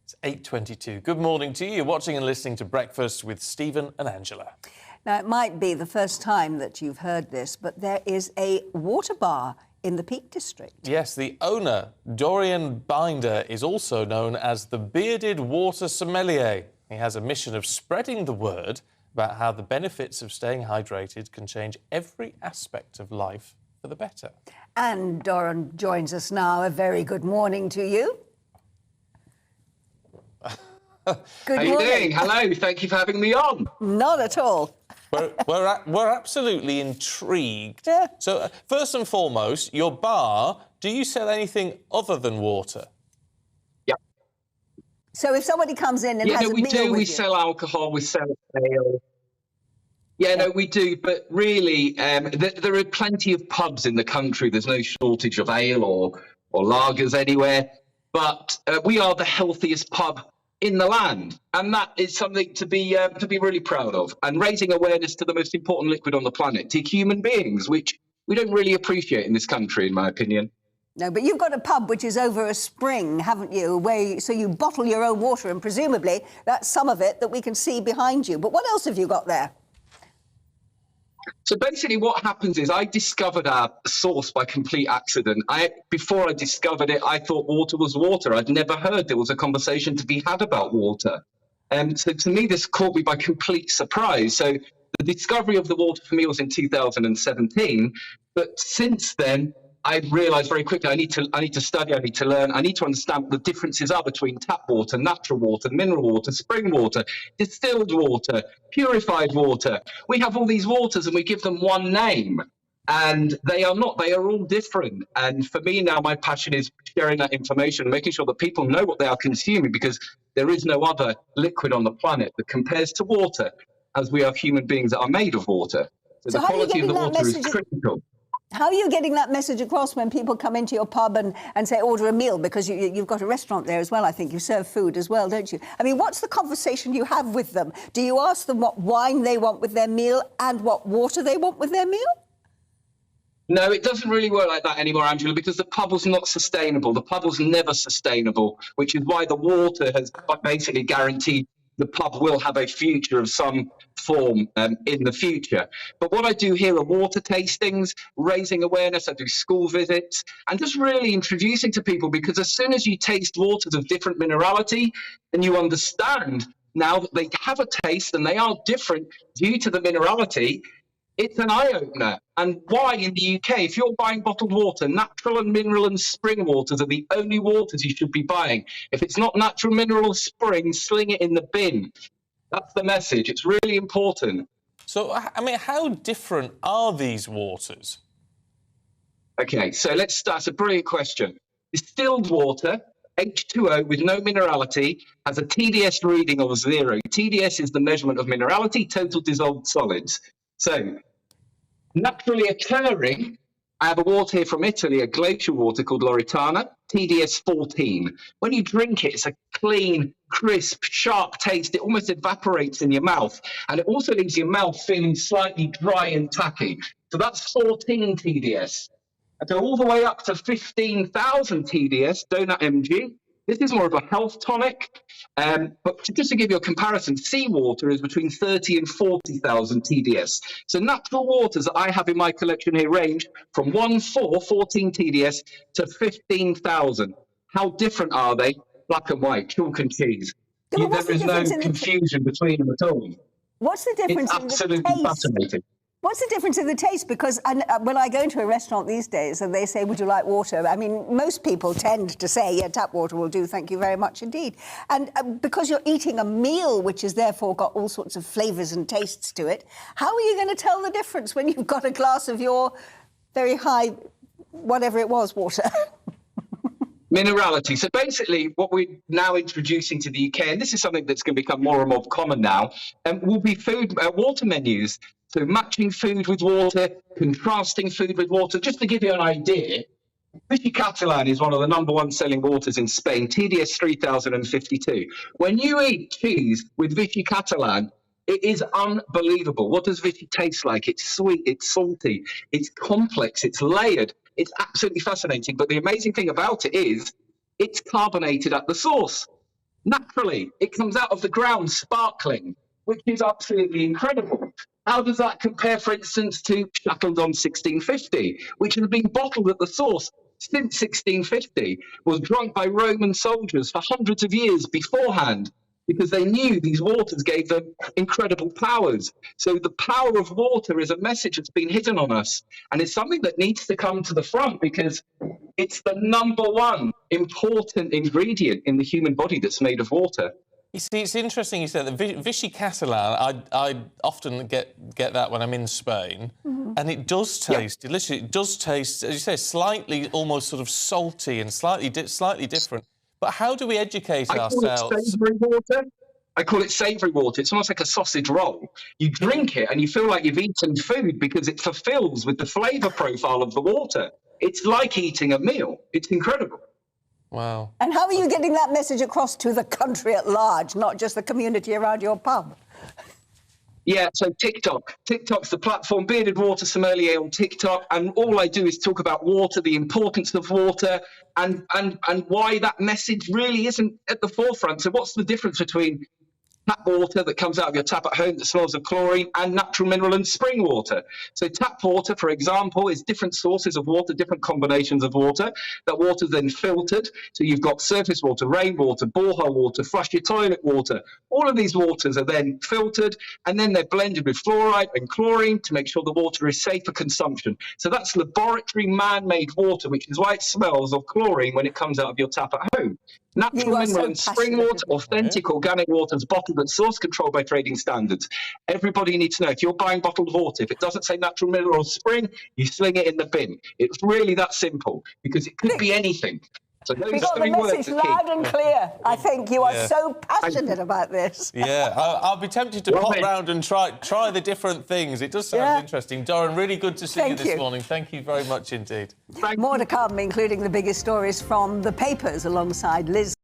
It's 8:22. Good morning to you. You're watching and listening to Breakfast with Stephen and Angela. Now, it might be the first time that you've heard this, but there is a water bar in the Peak District. Yes, the owner, Dorian Binder, is also known as the Bearded Water Sommelier. He has a mission of spreading the word about how the benefits of staying hydrated can change every aspect of life for the better. And Dorian joins us now. A very good morning to you. Good morning. How are you doing? Hello, thank you for having me on. Not at all. We're absolutely intrigued. Yeah. So, first and foremost, your bar, do you sell anything other than water? Yeah. So if somebody comes in and has a meal with you... We sell alcohol, we sell ale. Yeah, no, we do. But really, there are plenty of pubs in the country. There's no shortage of ale or lagers anywhere. But we are the healthiest pub in the land, and that is something to be really proud of, and raising awareness to the most important liquid on the planet, to human beings, which we don't really appreciate in this country, in my opinion. No, but you've got a pub which is over a spring, haven't you, so you bottle your own water, and presumably that's some of it that we can see behind you. But what else have you got there? So basically what happens is I discovered our source by complete accident. Before I discovered it, I thought water was water. I'd never heard there was a conversation to be had about water. So to me, this caught me by complete surprise. So the discovery of the water for me was in 2017. But since then, I realised very quickly I need to study, I need to learn, I need to understand what the differences are between tap water, natural water, mineral water, spring water, distilled water, purified water. We have all these waters and we give them one name, and they are not, they are all different. And for me now, my passion is sharing that information, making sure that people know what they are consuming, because there is no other liquid on the planet that compares to water, as we are human beings that are made of water. So the quality of the water is critical. How are you getting that message across when people come into your pub and say, order a meal? Because you've got a restaurant there as well, I think. You serve food as well, don't you? I mean, what's the conversation you have with them? Do you ask them what wine they want with their meal and what water they want with their meal? No, it doesn't really work like that anymore, Angela, because the pub was not sustainable. The pub was never sustainable, which is why the water has basically guaranteed the pub will have a future of some form in the future. But what I do here are water tastings, raising awareness. I do school visits, and just really introducing to people, because as soon as you taste waters of different minerality, then you understand now that they have a taste and they are different due to the minerality. It's an eye-opener. And why in the UK, if you're buying bottled water, natural and mineral and spring waters are the only waters you should be buying. If it's not natural, mineral, or spring, sling it in the bin. That's the message. It's really important. So, I mean, how different are these waters? OK, so let's start. It's a brilliant question. Distilled water, H2O with no minerality, has a TDS reading of 0. TDS is the measurement of minerality, total dissolved solids. So, naturally occurring, I have a water here from Italy, a glacial water called Loredana, TDS 14. When you drink it, it's a clean, crisp, sharp taste. It almost evaporates in your mouth. And it also leaves your mouth feeling slightly dry and tacky. So that's 14 TDS. I go all the way up to 15,000 TDS, Donut MG. This is more of a health tonic. But just to give you a comparison, seawater is between 30 and 40,000 TDS. So natural waters that I have in my collection here range from 14 TDS, to 15,000. How different are they? Black and white, chalk and cheese. Yeah, there is no confusion between them at all. What's the difference in the taste? It's absolutely fascinating. What's the difference in the taste? Because when I go into a restaurant these days and they say, would you like water? I mean, most people tend to say, yeah, tap water will do, thank you very much indeed. And because you're eating a meal which has therefore got all sorts of flavours and tastes to it, how are you going to tell the difference when you've got a glass of your very high, whatever it was, water? Minerality. So basically what we're now introducing to the UK, and this is something that's going to become more and more common now, will be water menus. So matching food with water, contrasting food with water. Just to give you an idea, Vichy Catalan is one of the #1 selling waters in Spain, TDS 3052. When you eat cheese with Vichy Catalan, it is unbelievable. What does Vichy taste like? It's sweet, it's salty, it's complex, it's layered. It's absolutely fascinating. But the amazing thing about it is it's carbonated at the source. Naturally, it comes out of the ground sparkling, which is absolutely incredible. How does that compare, for instance, to Shackleton 1650, which has been bottled at the source since 1650, was drunk by Roman soldiers for hundreds of years beforehand, because they knew these waters gave them incredible powers. So the power of water is a message that's been hidden on us, and it's something that needs to come to the front because it's the number one important ingredient in the human body that's made of water. You see, it's interesting you said that Vichy Catalan, I often get that when I'm in Spain, and it does taste delicious. It does taste, as you say, slightly almost sort of salty and slightly different. But how do we educate ourselves? I call it savoury water. It's almost like a sausage roll. You drink it and you feel like you've eaten food because it fulfills with the flavour profile of the water. It's like eating a meal. It's incredible. Wow. And how are you getting that message across to the country at large, not just the community around your pub? Yeah, so TikTok. TikTok's the platform, Bearded Water Sommelier on TikTok, and all I do is talk about water, the importance of water, and why that message really isn't at the forefront. So what's the difference between tap water that comes out of your tap at home that smells of chlorine and natural mineral and spring water? So tap water, for example, is different sources of water, different combinations of water. That water is then filtered. So you've got surface water, rainwater, borehole water, flush your toilet water. All of these waters are then filtered, and then they're blended with fluoride and chlorine to make sure the water is safe for consumption. So that's laboratory man-made water, which is why it smells of chlorine when it comes out of your tap at home. Natural mineral and spring water, authentic organic water is bottled at source, controlled by trading standards. Everybody needs to know, if you're buying bottled water, if it doesn't say natural mineral or spring, you sling it in the bin. It's really that simple, because it could be anything. So we got the message loud and clear. I think you are so passionate about this. Yeah, I'll be tempted to pop round and try the different things. It does sound interesting. Doran, really good to see you this morning. Thank you very much indeed. More to come, including the biggest stories from the papers alongside Liz.